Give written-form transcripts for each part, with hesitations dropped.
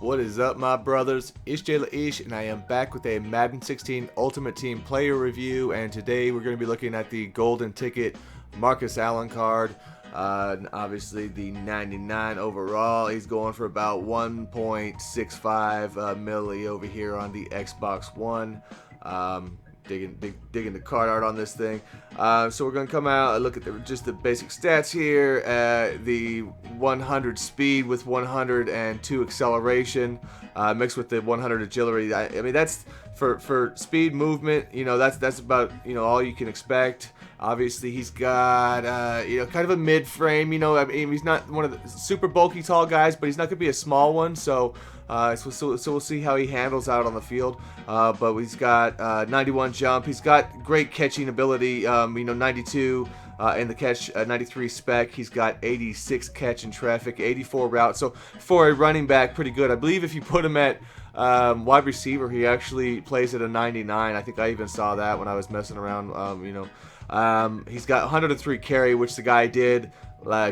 What is up, my brothers? It's Ish, and I am back with a Madden 16 Ultimate Team player review. And today we're going to be looking at the golden ticket Marcus Allen card. Obviously, the 99 overall. He's going for about 1.65 milli over here on the Xbox One. Digging the card art on this thing. So we're going to come out and look at just the basic stats here. The 100 speed with 102 acceleration, mixed with the 100 agility. I mean, that's for speed, movement. You know, that's about all you can expect. Obviously, he's got kind of a mid frame. I mean, he's not one of the super bulky tall guys, but he's not going to be a small one. So we'll see how he handles out on the field. But he's got 91 jump. He's got great catching ability. 92 in the catch, 93 spec. He's got 86 catch in traffic, 84 route. So for a running back, pretty good. I believe if you put him at wide receiver, he actually plays at a 99. I think I even saw that when I was messing around. He's got 103 carry, which the guy did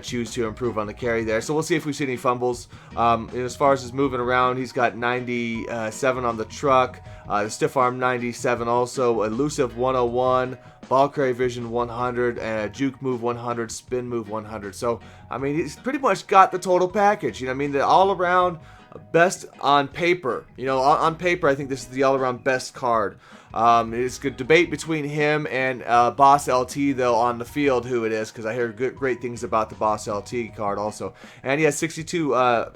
choose to improve on the carry there. So we'll see if we see any fumbles. As far as his moving around, he's got 97 on the truck, the stiff arm 97 also, elusive 101, ball carry vision 100, and juke move 100, spin move 100. So, I mean, he's pretty much got the total package. I mean, the all-around best on paper. On paper, I think this is the all-around best card. It's a good debate between him and Boss LT, though, on the field, who it is, because I hear great things about the Boss LT card also. And he has 62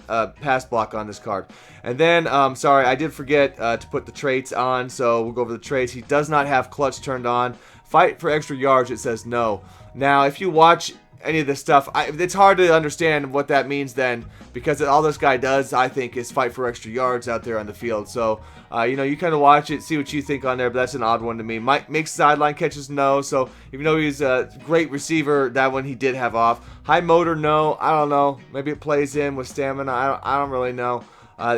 pass block on this card. And then, sorry, I did forget to put the traits on, so we'll go over the traits. He does not have clutch turned on. Fight for extra yards, it says no. Now, if you watch any of this stuff, it's hard to understand what that means then, because all this guy does, I think, is fight for extra yards out there on the field. So, you kind of watch it, see what you think on there, but that's an odd one to me. Makes sideline catches, no. So, even though he's a great receiver, that one he did have off. High motor, no. I don't know. Maybe it plays in with stamina. I don't really know.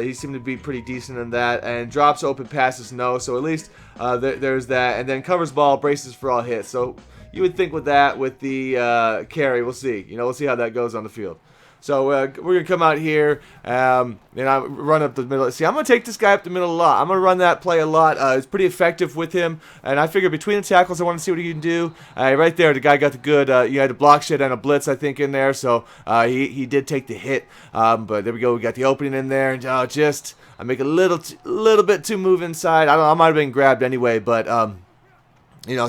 He seemed to be pretty decent in that. And drops open passes, no. So, at least there's that. And then covers ball, braces for all hits. So, you would think with that, with the carry, we'll see. We'll see how that goes on the field. So we're going to come out here and I run up the middle. See, I'm going to take this guy up the middle a lot. I'm going to run that play a lot. It's pretty effective with him. And I figure between the tackles, I want to see what he can do. Right there, the guy got the good, you had a block shit and a blitz, I think, in there. So he did take the hit. But there we go. We got the opening in there. And I make a little bit too move inside. I don't know. I might have been grabbed anyway, but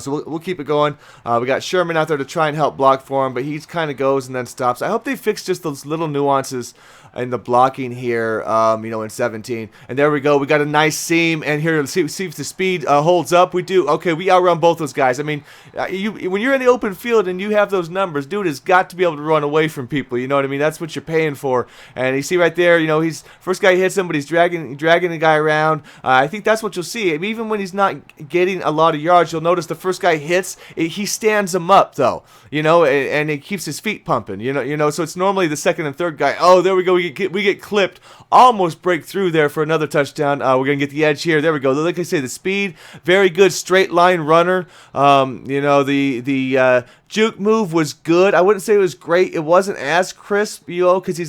so we'll keep it going. We got Sherman out there to try and help block for him, but he kind of goes and then stops. I hope they fix just those little nuances in the blocking here, in 17. And there we go. We got a nice seam, and here, let's see if the speed holds up. We do. Okay, we outrun both those guys. I mean, when you're in the open field and you have those numbers, dude has got to be able to run away from people. You know what I mean? That's what you're paying for. And you see right there, he's first guy hits him, but he's dragging the guy around. I think that's what you'll see. I mean, even when he's not getting a lot of yards, you'll notice the first guy hits, he stands him up though, and he keeps his feet pumping, so it's normally the second and third guy. Oh, there we go, we get clipped, almost break through there for another touchdown. We're gonna get the edge here. There we go. Like I say, the speed, very good straight line runner. The juke move was good. I wouldn't say it was great. It wasn't as crisp, because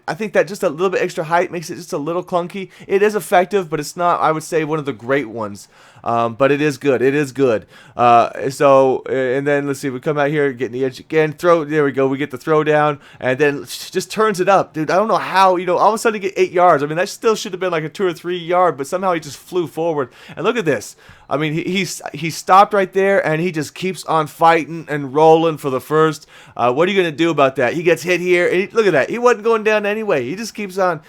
I think that just a little bit extra height makes it just a little clunky. It is effective, but it's not, I would say, one of the great ones. But it is good. It is good. And then let's see. We come out here, getting the edge again. There we go. We get the throw down, and then just turns it up, dude. I don't know how. All of a sudden you get 8 yards. I mean, that still should have been like a 2 or 3 yard, but somehow he just flew forward. And look at this. I mean, he stopped right there, and he just keeps on fighting and rolling for the first. What are you gonna do about that? He gets hit here, and look at that. He wasn't going down anyway. He just keeps on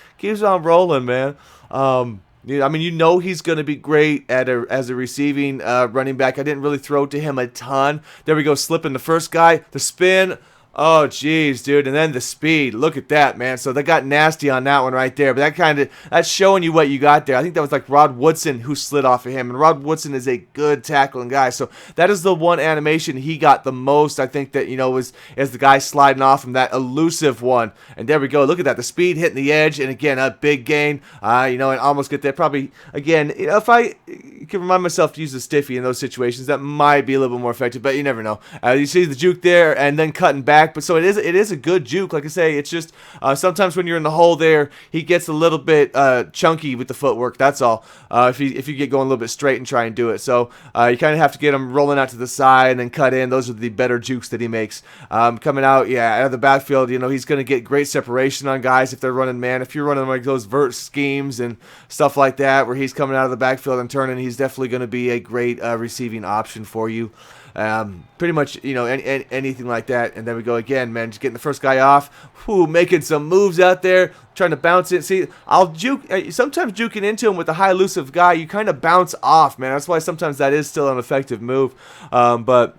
rolling, man. I mean, he's going to be great as a receiving running back. I didn't really throw to him a ton. There we go, slipping the first guy. The spin. Oh, jeez, dude. And then the speed. Look at that, man. So they got nasty on that one right there. But that's showing you what you got there. I think that was like Rod Woodson who slid off of him. And Rod Woodson is a good tackling guy. So that is the one animation he got the most. I think that, was as the guy sliding off from that elusive one. And there we go. Look at that. The speed hitting the edge. And again, a big gain. And almost get there. Probably, again, if I can remind myself to use the stiffy in those situations. That might be a little bit more effective, but you never know. You see the juke there, and then cutting back. But so it is a good juke. Like I say, it's just sometimes when you're in the hole there, he gets a little bit chunky with the footwork. That's all. If you get going a little bit straight and try and do it, so you kind of have to get him rolling out to the side and then cut in. Those are the better jukes that he makes. Coming out, out of the backfield, he's going to get great separation on guys if they're running man. If you're running like those vert schemes and stuff like that, where he's coming out of the backfield and turning, he's definitely going to be a great receiving option for you. Pretty much, anything like that. And then we go again, man, just getting the first guy off. Whoo, making some moves out there, trying to bounce it. See, I'll juke, sometimes juking into him with a high elusive guy, you kind of bounce off, man. That's why sometimes that is still an effective move. But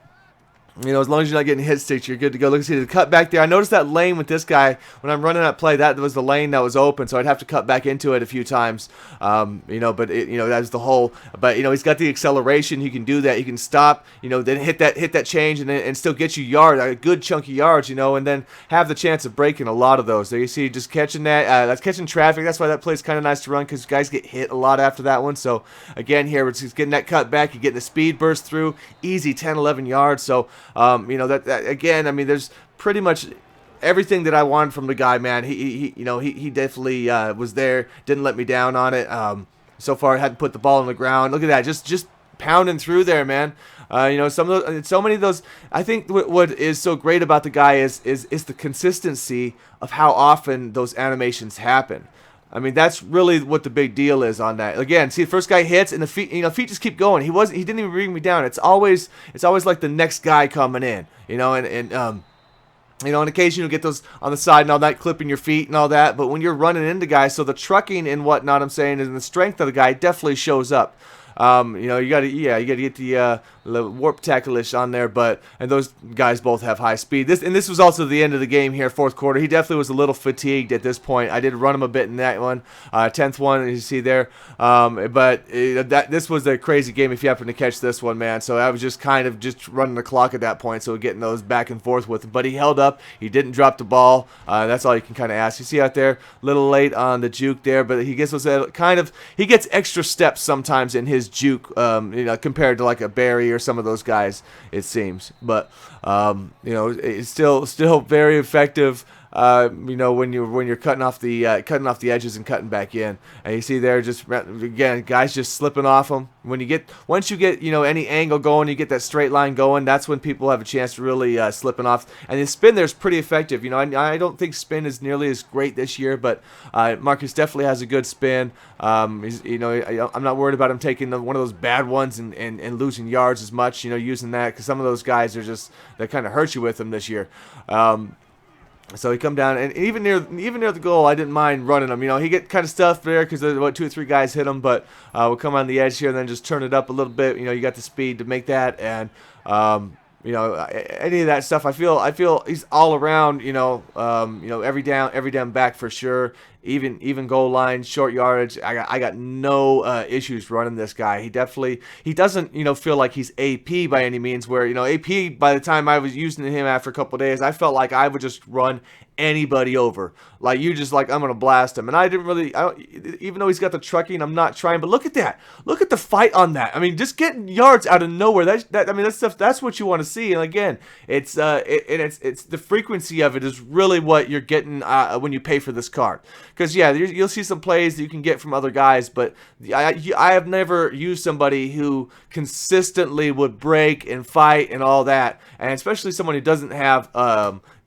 as long as you're not getting hit sticks, you're good to go. Look, see the cut back there. I noticed that lane with this guy when I'm running that play. That was the lane that was open, so I'd have to cut back into it a few times. But that's the whole. But he's got the acceleration. He can do that. He can stop. Then hit that change and still get you yards, a good chunky yards. And then have the chance of breaking a lot of those. There you see, just catching that. That's catching traffic. That's why that play's kind of nice to run because guys get hit a lot after that one. So again, here we're just getting that cut back. You're getting the speed burst through, easy 10, 11 yards. So. That again, I mean, there's pretty much everything that I wanted from the guy, man. He definitely was there, didn't let me down on it. So far, I hadn't put the ball on the ground. Look at that, just pounding through there, man. So many of those. I think what is so great about the guy is the consistency of how often those animations happen. I mean, that's really what the big deal is on that. Again, see, the first guy hits, and the feet, feet just keep going. He didn't even bring me down. It's always like the next guy coming in, and on occasion you'll get those on the side and all that, clipping your feet and all that. But when you're running into guys, so the trucking and whatnot, I'm saying, and the strength of the guy definitely shows up. You gotta get the warp tackle-ish on there, and those guys both have high speed. This was also the end of the game here, fourth quarter. He definitely was a little fatigued at this point. I did run him a bit in that one, 10th one, as you see there. This was a crazy game if you happen to catch this one, man. So I was just kind of just running the clock at that point, so getting those back and forth with him. But he held up. He didn't drop the ball. That's all you can kind of ask. You see out there, a little late on the juke there, but he gets he gets extra steps sometimes in his juke, compared to like a Barry or some of those guys, it seems. But it's still very effective. When you're cutting off the edges and cutting back in, and you see there just again guys just slipping off them. Once you get any angle going, you get that straight line going. That's when people have a chance to really slipping off. And the spin there is pretty effective. I don't think spin is nearly as great this year, but Marcus definitely has a good spin. I'm not worried about him taking one of those bad ones and losing yards as much. Using that because some of those guys are that kind of hurt you with them this year. So he come down, and even near the goal, I didn't mind running him. He get kind of stuffed there because 2 or 3 guys hit him, but we'll come on the edge here and then just turn it up a little bit. You got the speed to make that, and any of that stuff. I feel he's all around. Every down back for sure. Even goal line, short yardage. I got no issues running this guy. He doesn't feel like he's AP by any means. Where AP by the time I was using him after a couple of days, I felt like I would just run anybody over. Like I'm gonna blast him, and I didn't really. Even though he's got the trucking, I'm not trying. But look at that. Look at the fight on that. I mean, just getting yards out of nowhere. That stuff. That's what you want to see. And again, it's the frequency of it is really what you're getting when you pay for this card. Because you'll see some plays that you can get from other guys, but I have never used somebody who consistently would break and fight and all that, and especially someone who doesn't have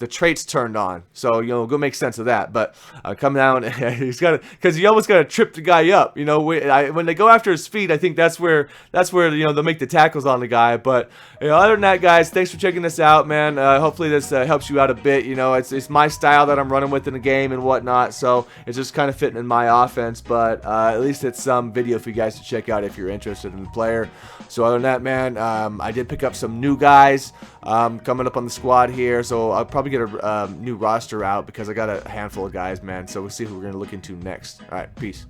the traits turned on. So go make sense of that. But come down, because you almost got to trip the guy up. When they go after his feet, I think that's where they'll make the tackles on the guy. But other than that, guys, thanks for checking this out, man. Hopefully this helps you out a bit. It's my style that I'm running with in the game and whatnot, so it's just kind of fitting in my offense. But at least it's some video for you guys to check out if you're interested in the player. So other than that, man, I did pick up some new guys coming up on the squad here, so I'll probably get a new roster out because I got a handful of guys, man. So we'll see who we're going to look into next. All right, peace.